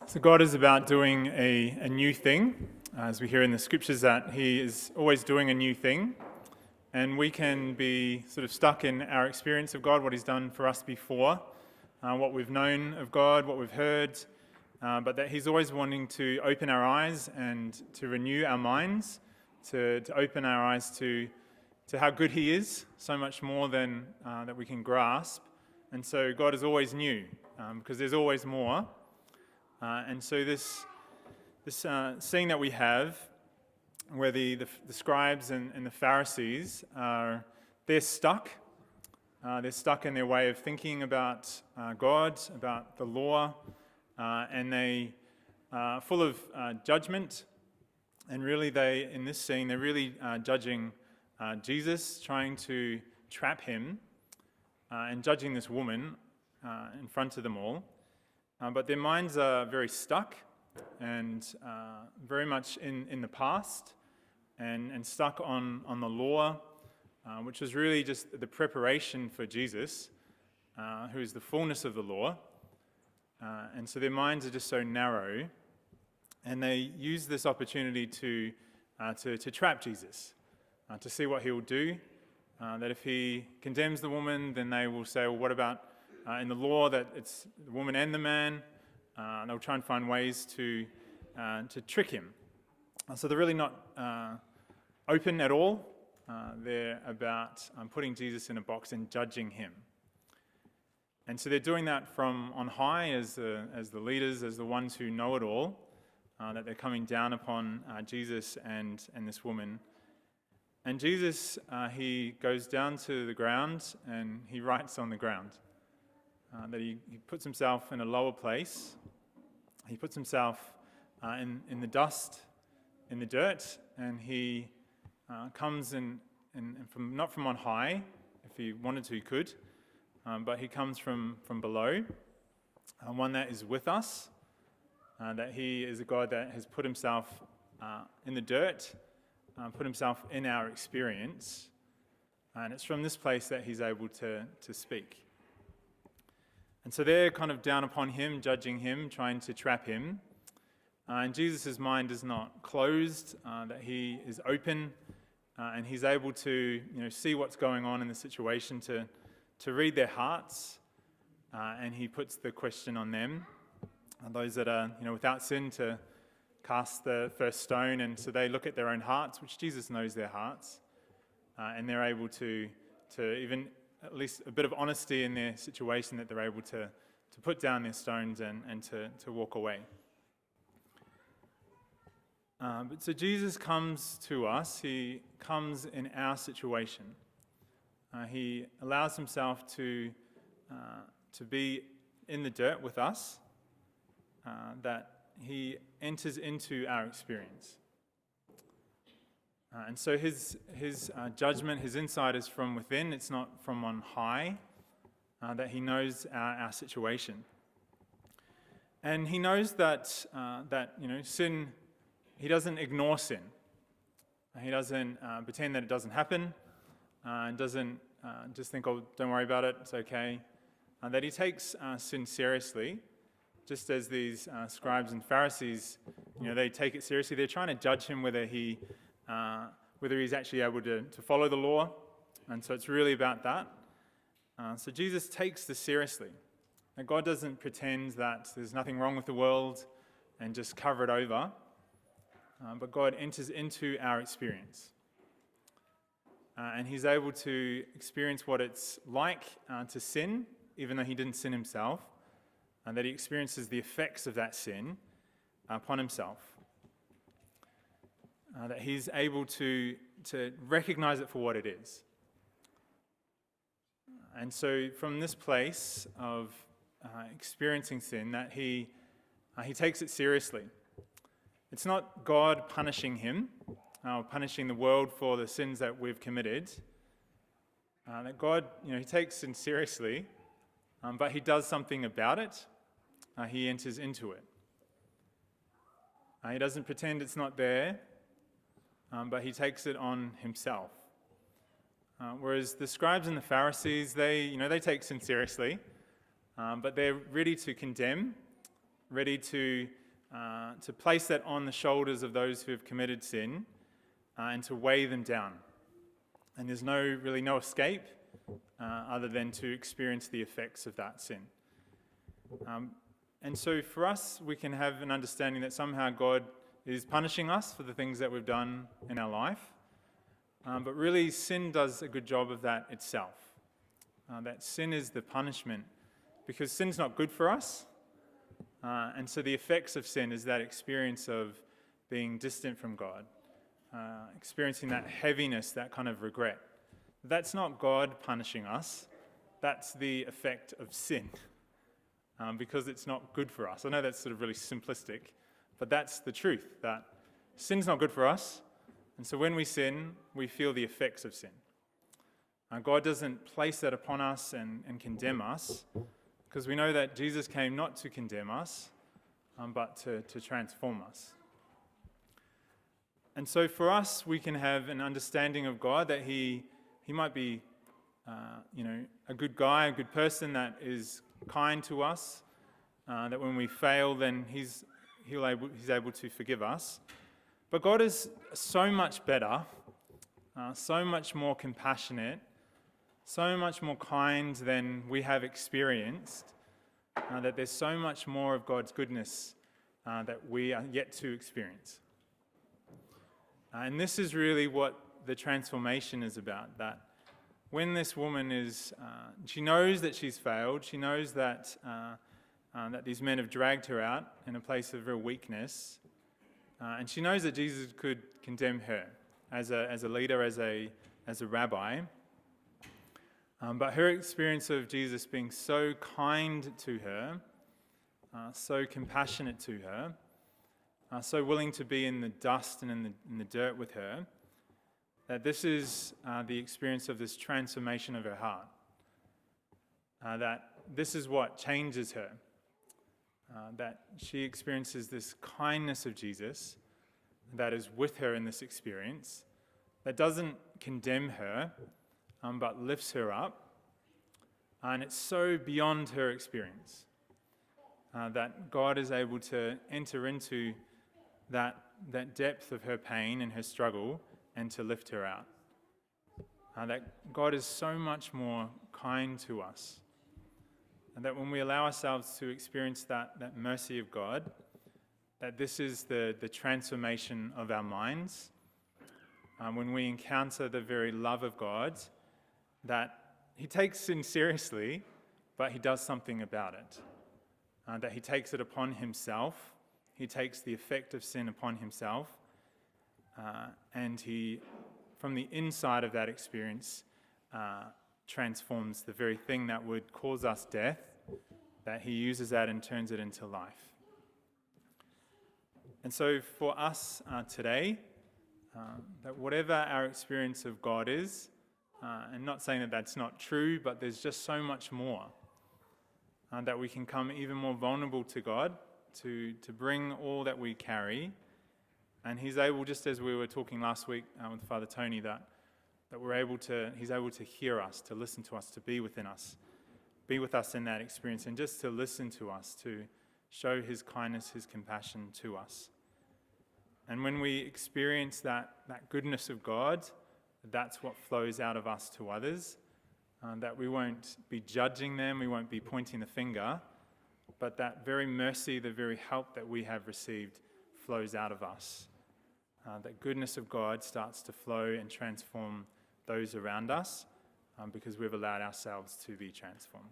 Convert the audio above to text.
So God is about doing a new thing, as we hear in the scriptures that he is always doing a new thing, and we can be sort of stuck in our experience of God, what he's done for us before, what we've known of God, what we've heard, but that he's always wanting to open our eyes and to renew our minds, to open our eyes to how good he is, so much more than that we can grasp. And so God is always new, because there's always more. And so this scene that we have, where the scribes and the Pharisees they're stuck. They're stuck in their way of thinking about God, about the law, and they are full of judgment. And really, in this scene, they're really judging Jesus, trying to trap him, and judging this woman in front of them all. But their minds are very stuck and very much in the past and stuck on the law, which was really just the preparation for Jesus, who is the fullness of the law. And so their minds are just so narrow, and they use this opportunity to trap Jesus, to see what he'll do. That if he condemns the woman, then they will say, well, what about in the law that it's the woman and the man? They'll try and find ways to trick him. So they're really not open at all. They're about putting Jesus in a box and judging him. And so they're doing that from on high as the leaders, as the ones who know it all, that they're coming down upon Jesus and this woman. And Jesus, he goes down to the ground and he writes on the ground. That he puts himself in a lower place. He puts himself in the dust, in the dirt, and he comes in from not from on high. If he wanted to, he could, but he comes from below, one that is with us, that he is a God that has put himself in the dirt, put himself in our experience, and it's from this place that he's able to speak. And so they're kind of down upon him, judging him, trying to trap him. And Jesus' mind is not closed, that he is open, and he's able to see what's going on in the situation, to read their hearts. And he puts the question on them, those that are without sin, to cast the first stone. And so they look at their own hearts, which Jesus knows their hearts, and they're able to even at least a bit of honesty in their situation, that they're able to put down their stones and to walk away. But so Jesus comes to us. He comes in our situation. He allows himself to be in the dirt with us, that he enters into our experience. And so his judgment, his insight is from within. It's not from on high, that he knows our situation. And he knows that sin, he doesn't ignore sin. He doesn't pretend that it doesn't happen, and doesn't just think, oh, don't worry about it, it's okay. That he takes sin seriously, just as these scribes and Pharisees, they take it seriously. They're trying to judge him whether he's actually able to follow the law. And so it's really about that. So Jesus takes this seriously. That God doesn't pretend that there's nothing wrong with the world and just cover it over. But God enters into our experience. And he's able to experience what it's like to sin, even though he didn't sin himself. And that he experiences the effects of that sin upon himself. That he's able to recognize it for what it is. And so from this place of experiencing sin, that he takes it seriously. It's not God punishing him, punishing the world for the sins that we've committed. That God, he takes sin seriously, but he does something about it. He enters into it. He doesn't pretend it's not there, but he takes it on himself. Whereas the scribes and the Pharisees, they take sin seriously, but they're ready to condemn, ready to place that on the shoulders of those who have committed sin and to weigh them down. And there's really no escape other than to experience the effects of that sin. And so for us, we can have an understanding that somehow God is punishing us for the things that we've done in our life. But really, sin does a good job of that itself. That sin is the punishment, because sin's not good for us. And so the effects of sin is that experience of being distant from God, experiencing that heaviness, that kind of regret. That's not God punishing us. That's the effect of sin, because it's not good for us. I know that's sort of really simplistic, but that's the truth, that sin's not good for us. And so when we sin, we feel the effects of sin. God doesn't place that upon us and condemn us, because we know that Jesus came not to condemn us, but to transform us. And so for us, we can have an understanding of God that He might be, a good guy, a good person that is kind to us. That when we fail, then He's able to forgive us. But God is so much better, so much more compassionate, so much more kind than we have experienced, that there's so much more of God's goodness that we are yet to experience. And this is really what the transformation is about, that when this woman she knows that she's failed, she knows that these men have dragged her out in a place of real weakness, and she knows that Jesus could condemn her as a leader, as a rabbi. But her experience of Jesus being so kind to her, so compassionate to her, so willing to be in the dust and in the dirt with her, that this is the experience of this transformation of her heart. That this is what changes her. That she experiences this kindness of Jesus that is with her in this experience, that doesn't condemn her, but lifts her up. And it's so beyond her experience that God is able to enter into that depth of her pain and her struggle and to lift her out. That God is so much more kind to us. And that when we allow ourselves to experience that mercy of God, that this is the transformation of our minds. When we encounter the very love of God, that He takes sin seriously, but He does something about it. That He takes it upon Himself. He takes the effect of sin upon Himself. And He, from the inside of that experience, transforms the very thing that would cause us death, that He uses that and turns it into life. And so for us today, that whatever our experience of God is, and not saying that that's not true, but there's just so much more, that we can come even more vulnerable to God, to bring all that we carry. And He's able, just as we were talking last week with Father Tony, that He's able to hear us, to listen to us, to be within us, be with us in that experience, and just to listen to us, to show His kindness, His compassion to us. And when we experience that goodness of God, that's what flows out of us to others, that we won't be judging them, we won't be pointing the finger, but that very mercy, the very help that we have received flows out of us. That goodness of God starts to flow and transform those around us because we've allowed ourselves to be transformed.